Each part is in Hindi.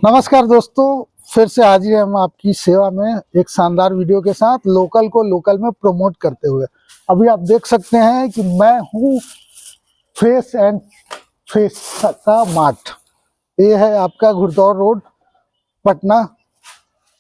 नमस्कार दोस्तों, फिर से हाजिर हैं हम आपकी सेवा में एक शानदार वीडियो के साथ, लोकल को लोकल में प्रमोट करते हुए। अभी आप देख सकते हैं कि मैं हूँ फेस एंड फेस का मार्ट। ये है आपका घुड़दौड़ रोड, पटना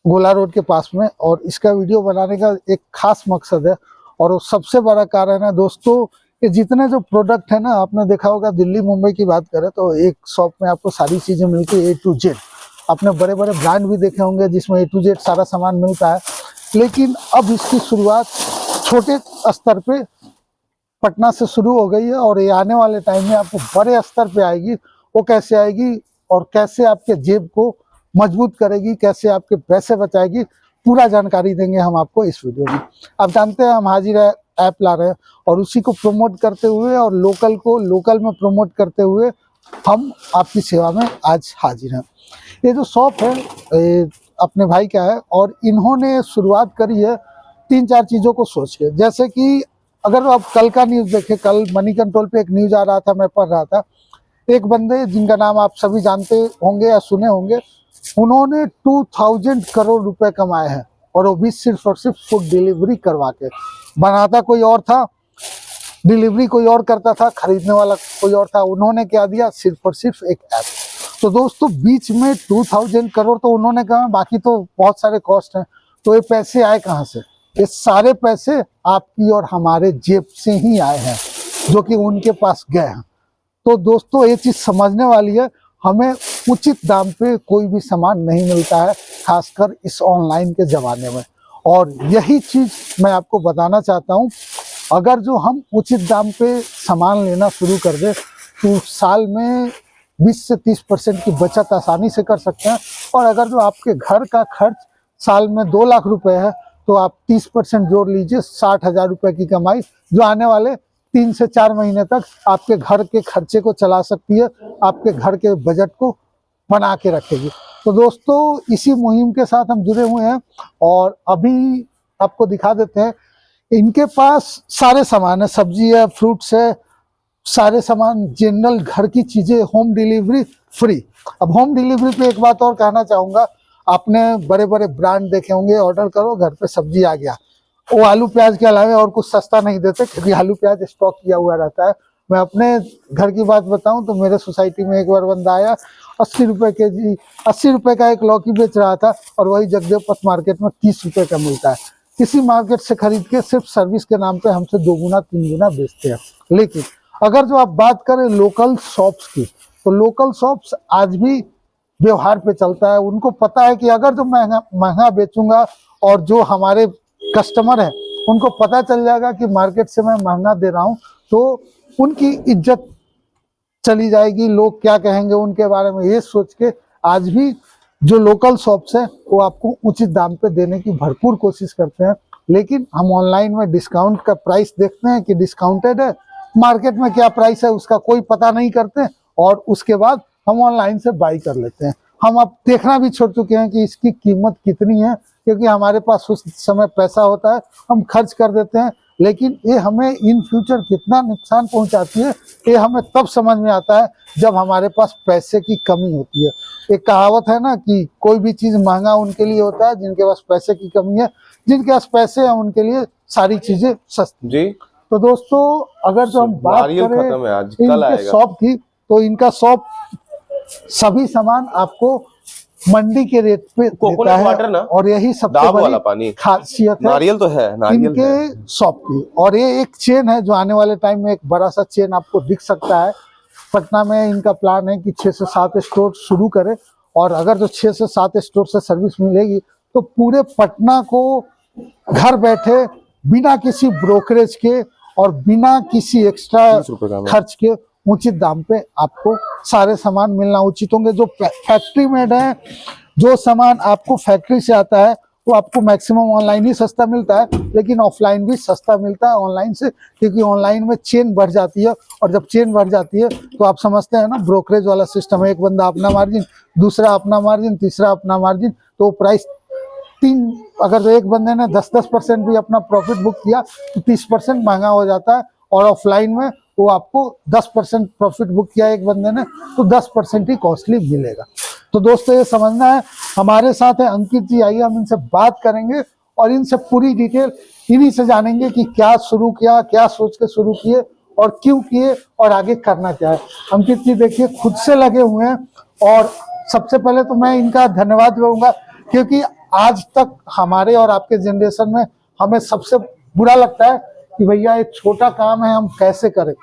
गोला रोड के पास में। और इसका वीडियो बनाने का एक खास मकसद है और वो सबसे बड़ा कारण है दोस्तों कि जितने जो प्रोडक्ट है ना, आपने देखा होगा दिल्ली मुंबई की बात करें तो एक शॉप में आपको सारी चीज़ें मिलती है A to Z। आपने बड़े बड़े ब्रांड भी देखे होंगे जिसमें A to Z सारा सामान मिलता है, लेकिन अब इसकी शुरुआत छोटे स्तर पे पटना से शुरू हो गई है और ये आने वाले टाइम में आपको बड़े स्तर पे आएगी। वो कैसे आएगी और कैसे आपके जेब को मजबूत करेगी, कैसे आपके पैसे बचाएगी, पूरा जानकारी देंगे हम आपको इस वीडियो में। आप जानते हैं हम हाजिर ऐप ला रहे हैं और उसी को प्रमोट करते हुए और लोकल को लोकल में प्रमोट करते हुए हम आपकी सेवा में आज हाजिर हैं। ये जो शॉप है ये अपने भाई का है और इन्होंने शुरुआत करी है 3-4 चीज़ों को सोच के। जैसे कि अगर आप कल का न्यूज़ देखें, कल मनी कंट्रोल पे एक न्यूज़ आ रहा था, मैं पढ़ रहा था। एक बंदे जिनका नाम आप सभी जानते होंगे या सुने होंगे, उन्होंने 2000 करोड़ रुपए कमाए हैं और वो भी सिर्फ और सिर्फ फूड डिलीवरी करवा के। बनाता कोई और था, डिलीवरी कोई और करता था, खरीदने वाला कोई और था। उन्होंने क्या दिया, सिर्फ और सिर्फ एक ऐप। तो दोस्तों बीच में 2000 करोड़ तो उन्होंने कहा, बाकी तो बहुत सारे कॉस्ट हैं। तो ये पैसे आए कहाँ से? ये सारे पैसे आपकी और हमारे जेब से ही आए हैं जो कि उनके पास गए हैं। तो दोस्तों ये चीज़ समझने वाली है, हमें उचित दाम पे कोई भी सामान नहीं मिलता है, खासकर इस ऑनलाइन के ज़माने में। और यही चीज़ मैं आपको बताना चाहता हूँ। अगर जो हम उचित दाम पे सामान लेना शुरू कर दें तो साल में 20 से 30% की बचत आसानी से कर सकते हैं। और अगर जो आपके घर का खर्च साल में 2 लाख रुपए है तो आप 30% जोड़ लीजिए, 60,000 रुपये की कमाई जो आने वाले 3 से 4 महीने तक आपके घर के खर्चे को चला सकती है, आपके घर के बजट को बना के रखेगी। तो दोस्तों इसी मुहिम के साथ हम जुड़े हुए हैं और अभी आपको दिखा देते हैं। इनके पास सारे सामान है, सब्जी है, फ्रूट्स है, सारे सामान जनरल घर की चीज़ें, होम डिलीवरी फ्री। अब होम डिलीवरी पे एक बात और कहना चाहूँगा, आपने बड़े बड़े ब्रांड देखे होंगे, ऑर्डर करो घर पे सब्जी आ गया। वो आलू प्याज के अलावा और कुछ सस्ता नहीं देते क्योंकि आलू प्याज स्टॉक किया हुआ रहता है। मैं अपने घर की बात बताऊं तो मेरे सोसाइटी में एक बार बंदा आया, 80 रुपये के जी, 80 रुपये का एक लौकी बेच रहा था और वही जगदेव पथ मार्केट में 30 रुपये का मिलता है। किसी मार्केट से खरीद के सिर्फ सर्विस के नाम पे हमसे 2 गुना 3 गुना बेचते हैं। लेकिन अगर जो आप बात करें लोकल शॉप्स की, तो लोकल शॉप्स आज भी व्यवहार पे चलता है। उनको पता है कि अगर जो महंगा बेचूंगा और जो हमारे कस्टमर हैं उनको पता चल जाएगा कि मार्केट से मैं महंगा दे रहा हूं, तो उनकी इज्जत चली जाएगी, लोग क्या कहेंगे उनके बारे में, ये सोच के आज भी जो लोकल शॉप्स है वो आपको उचित दाम पे देने की भरपूर कोशिश करते हैं। लेकिन हम ऑनलाइन में डिस्काउंट का प्राइस देखते हैं कि डिस्काउंटेड है, मार्केट में क्या प्राइस है उसका कोई पता नहीं करते और उसके बाद हम ऑनलाइन से बाई कर लेते हैं। हम अब देखना भी छोड़ चुके हैं कि इसकी कीमत कितनी है, क्योंकि हमारे पास उस समय पैसा होता है, हम खर्च कर देते हैं। लेकिन ये हमें इन फ्यूचर कितना नुकसान पहुंचाती है ये हमें तब समझ में आता है जब हमारे पास पैसे की कमी होती है। एक कहावत है ना कि कोई भी चीज़ महंगा उनके लिए होता है जिनके पास पैसे की कमी है, जिनके पास पैसे हैं उनके लिए सारी चीज़ें सस्ती जी। तो दोस्तों अगर जो हम बात करें इनके शॉप की, तो इनका शॉप सभी सामान आपको मंडी के रेट पे देता है ना? और यही सबसे बड़ी खासियत है नारियल तो है, नारियल इनके शॉप की। और ये एक चेन है जो आने वाले टाइम में एक बड़ा सा चेन आपको दिख सकता है। पटना में इनका प्लान है कि 6 से 7 स्टोर शुरू करें और अगर जो 6 से 7 स्टोर से सर्विस मिलेगी तो पूरे पटना को घर बैठे बिना किसी ब्रोकरेज के और बिना किसी एक्स्ट्रा खर्च के उचित दाम पे आपको सारे सामान मिलना उचित होंगे। जो फैक्ट्री मेड है, जो सामान आपको फैक्ट्री से आता है वो आपको मैक्सिमम ऑनलाइन ही सस्ता मिलता है, लेकिन ऑफलाइन भी सस्ता मिलता है ऑनलाइन से, क्योंकि ऑनलाइन में चेन बढ़ जाती है। और जब चेन बढ़ जाती है तो आप समझते हैं ना, ब्रोकरेज वाला सिस्टम है, एक बंदा अपना मार्जिन, दूसरा अपना मार्जिन, तीसरा अपना मार्जिन, तो प्राइस 3, अगर एक बंदे ने 10% भी अपना प्रॉफिट बुक किया तो 30% महंगा हो जाता है। और ऑफलाइन में वो आपको 10% प्रॉफिट बुक किया एक बंदे ने तो 10% ही कॉस्टली मिलेगा। तो दोस्तों ये समझना है, हमारे साथ है अंकित जी, आइए हम इनसे बात करेंगे और इनसे पूरी डिटेल इन्हीं से जानेंगे कि क्या शुरू किया, क्या सोच के शुरू किए और क्यों किए और आगे करना क्या है। अंकित जी देखिए खुद से लगे हुए हैं और सबसे पहले तो मैं इनका धन्यवाद करूंगा, क्योंकि आज तक हमारे और आपके जनरेशन में हमें सबसे बुरा लगता है कि भैया एक छोटा काम है हम कैसे करें।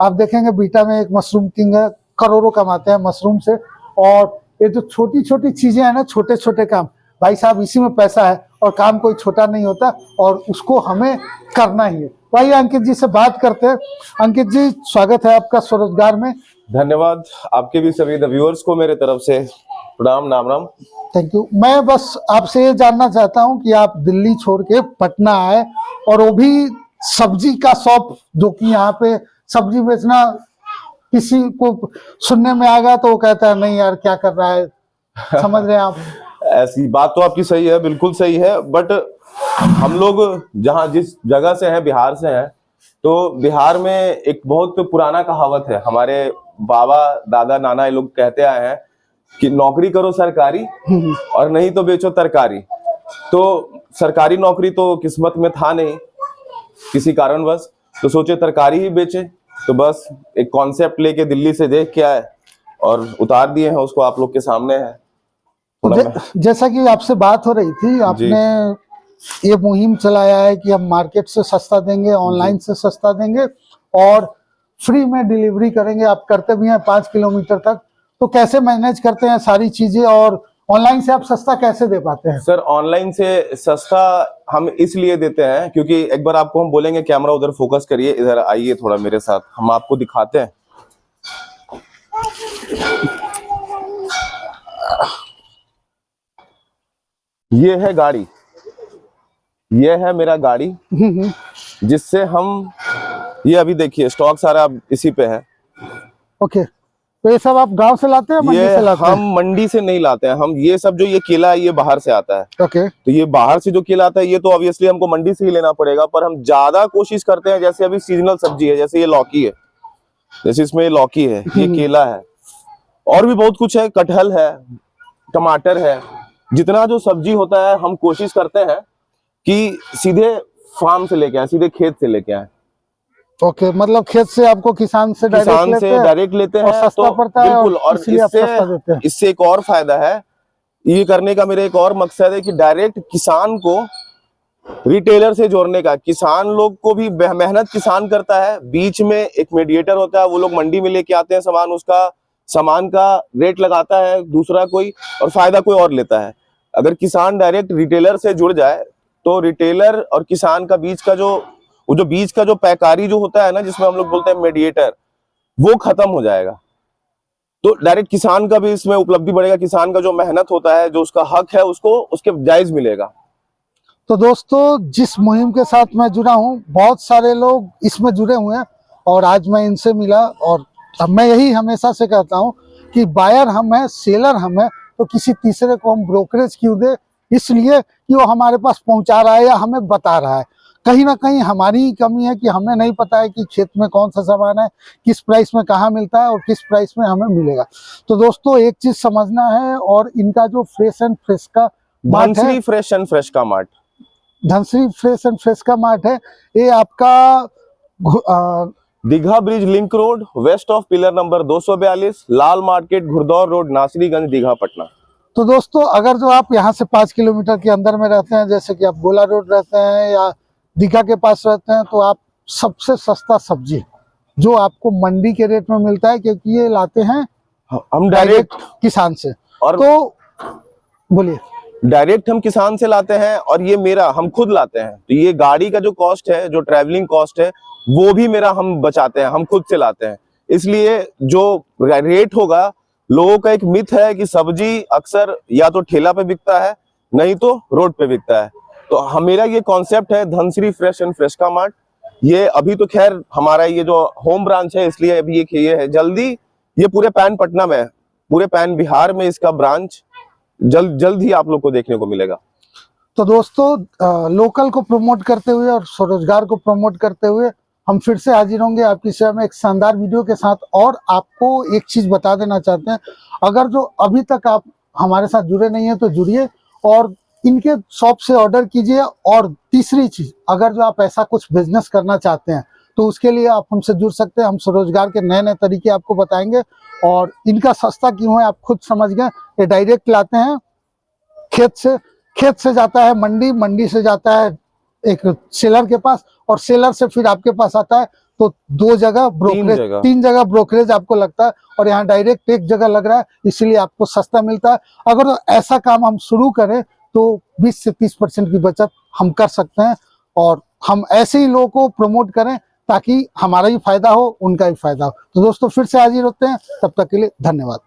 आप देखेंगे बीटा में एक मशरूम किंग है, करोड़ों कमाते हैं मशरूम से, और ये जो छोटी छोटी चीजें हैं ना, छोटे छोटे काम, भाई साहब इसी में पैसा है और काम कोई छोटा नहीं होता और उसको हमें करना ही है। भाई अंकित जी से बात करते हैं। अंकित जी स्वागत है आपका स्वरोजगार में। धन्यवाद, आपके भी सभी व्यूअर्स को मेरे तरफ से प्रणाम, नाम राम। Thank you. मैं बस आपसे ये जानना चाहता हूँ कि आप दिल्ली छोड़ के पटना आए और वो भी सब्जी का शॉप, जो कि यहाँ पे सब्जी बेचना किसी को सुनने में आ गया तो वो कहता है नहीं यार क्या कर रहा है, समझ रहे हैं आप। ऐसी बात तो आपकी सही है, बिल्कुल सही है, बट हम लोग जहाँ जिस जगह से हैं, बिहार से हैं, तो बिहार में एक बहुत पुराना कहावत है, हमारे बाबा दादा नाना ये लोग कहते आए हैं कि नौकरी करो सरकारी और नहीं तो बेचो तरकारी। तो सरकारी नौकरी तो किस्मत में था नहीं किसी कारणवश, तो सोचे तरकारी ही बेचे। तो बस एक कॉन्सेप्ट लेके दिल्ली से देख के आए और उतार दिए हैं, उसको आप लोग के सामने है। जैसा कि आपसे बात हो रही थी, आपने ये मुहिम चलाया है कि हम मार्केट से सस्ता देंगे, ऑनलाइन से सस्ता देंगे और फ्री में डिलीवरी करेंगे। आप करते भी हैं 5 किलोमीटर तक, तो कैसे मैनेज करते हैं सारी चीजें और ऑनलाइन से आप सस्ता कैसे दे पाते हैं? सर ऑनलाइन से सस्ता हम इसलिए देते हैं क्योंकि एक बार आपको हम बोलेंगे, कैमरा उधर फोकस करिए, इधर आइए थोड़ा मेरे साथ, हम आपको दिखाते हैं। ये है गाड़ी, ये है मेरा गाड़ी जिससे हम, ये अभी देखिए स्टॉक सारा इसी पे है। ओके, तो ये सब आप गांव से लाते हैं, मंडी से लाते हैं? हम मंडी से नहीं लाते हैं, हम ये सब जो ये केला है ये बाहर से आता है। ओके, तो ये बाहर से जो केला आता है ये तो ऑब्वियसली हमको मंडी से ही लेना पड़ेगा, पर हम ज्यादा कोशिश करते हैं, जैसे अभी सीजनल सब्जी है, जैसे ये लौकी है, जैसे इसमें ये लौकी है, ये केला है, और भी बहुत कुछ है, कटहल है, टमाटर है, जितना जो सब्जी होता है हम कोशिश करते हैं कि सीधे फार्म से लेके आए, सीधे खेत से लेके आए। ओके, मतलब खेत से आपको किसान से डायरेक्ट लेते हैं, और सस्ता पड़ता है, बिल्कुल, और इससे एक और फायदा है, ये करने का मेरा एक और मकसद है कि डायरेक्ट किसान को रिटेलर से जोड़ने का। किसान लोग को भी मेहनत किसान करता है, बीच में एक मीडिएटर होता है, वो लोग मंडी में लेके आते हैं सामान, उसका सामान का रेट लगाता है दूसरा कोई और फायदा कोई और लेता है। अगर किसान डायरेक्ट रिटेलर से जुड़ जाए तो रिटेलर और किसान का बीच का जो बीच का जो पैकारी जो होता है ना, जिसमें हम लोग बोलते हैं मीडिएटर, वो खत्म हो जाएगा। तो डायरेक्ट किसान का भी इसमें उपलब्धि बढ़ेगा, किसान का जो मेहनत होता है, जो उसका हक है, उसको उसके जायज मिलेगा। तो दोस्तों जिस मुहिम के साथ मैं जुड़ा हूँ, बहुत सारे लोग इसमें जुड़े हुए हैं और आज मैं इनसे मिला और मैं यही हमेशा से कहता हूँ कि बायर हम है, सेलर हम है, तो किसी तीसरे को हम ब्रोकरेज क्यों दे, इसलिए कि वो हमारे पास पहुंचा रहा है या हमें बता रहा है। कहीं ना कहीं हमारी ही कमी है कि हमें नहीं पता है कि खेत में कौन सा सामान है, किस प्राइस में कहाँ मिलता है और किस प्राइस में हमें मिलेगा। तो दोस्तों एक चीज समझना है, और इनका जो फ्रेश एंड फ्रेश का मार्ट है, फ्रेश एंड फ्रेश का mart, Dhanshree fresh and fresh का मार्ट है, ये आपका Digha bridge link road, west of pillar number 242, Lal market, Ghurdaur road, Nasriganj, Digha, Patna. तो दोस्तों अगर जो आप यहाँ से 5 किलोमीटर के अंदर में रहते हैं, जैसे कि आप गोला रोड रहते हैं या दीघा के पास रहते हैं, तो आप सबसे सस्ता सब्जी जो आपको मंडी के रेट में मिलता है, क्योंकि ये लाते हैं हम डायरेक्ट किसान से। और तो बोलिए, डायरेक्ट हम किसान से लाते हैं और ये मेरा हम खुद लाते हैं, तो ये गाड़ी का जो कॉस्ट है, जो ट्रैवलिंग कॉस्ट है, वो भी मेरा हम बचाते हैं, हम खुद से लाते हैं। इसलिए जो रेट होगा, लोगों का एक मिथ है कि सब्जी अक्सर या तो ठेला पे बिकता है, नहीं तो रोड पे बिकता है। तो मेरा ये कॉन्सेप्ट है धनश्री फ्रेश एंड फ्रेश का मार्ट। ये अभी तो खैर हमारा ये जो होम ब्रांच है, इसलिए अभी ये है, जल्दी ये पूरे पैन पटना में, पूरे पैन बिहार में इसका ब्रांच जल्द ही आप लोग को देखने को मिलेगा। तो दोस्तों लोकल को प्रमोट करते हुए और स्वरोजगार को प्रमोट करते हुए हम फिर से हाजिर होंगे आपकी सेवा में एक शानदार वीडियो के साथ। और आपको एक चीज बता देना चाहते हैं, अगर जो अभी तक आप हमारे साथ जुड़े नहीं है तो जुड़िए और इनके शॉप से ऑर्डर कीजिए। और तीसरी चीज, अगर जो आप ऐसा कुछ बिजनेस करना चाहते हैं तो उसके लिए आप हमसे जुड़ सकते हैं। हम स्वरोजगार के नए नए तरीके आपको बताएंगे। और इनका सस्ता क्यों है आप खुद समझ गए। ये डायरेक्ट लाते हैं खेत से जाता है मंडी, मंडी से जाता है एक सेलर के पास, और सेलर से फिर आपके पास आता है। तो दो जगह ब्रोकरेज, तीन जगह ब्रोकरेज आपको लगता है, और यहाँ डायरेक्ट एक जगह लग रहा है, इसलिए आपको सस्ता मिलता है। अगर ऐसा काम हम शुरू करें तो 20 से 30% की बचत हम कर सकते हैं। और हम ऐसे ही लोगों को प्रमोट करें ताकि हमारा भी फायदा हो, उनका भी फायदा हो। तो दोस्तों फिर से हाजिर होते हैं, तब तक के लिए धन्यवाद।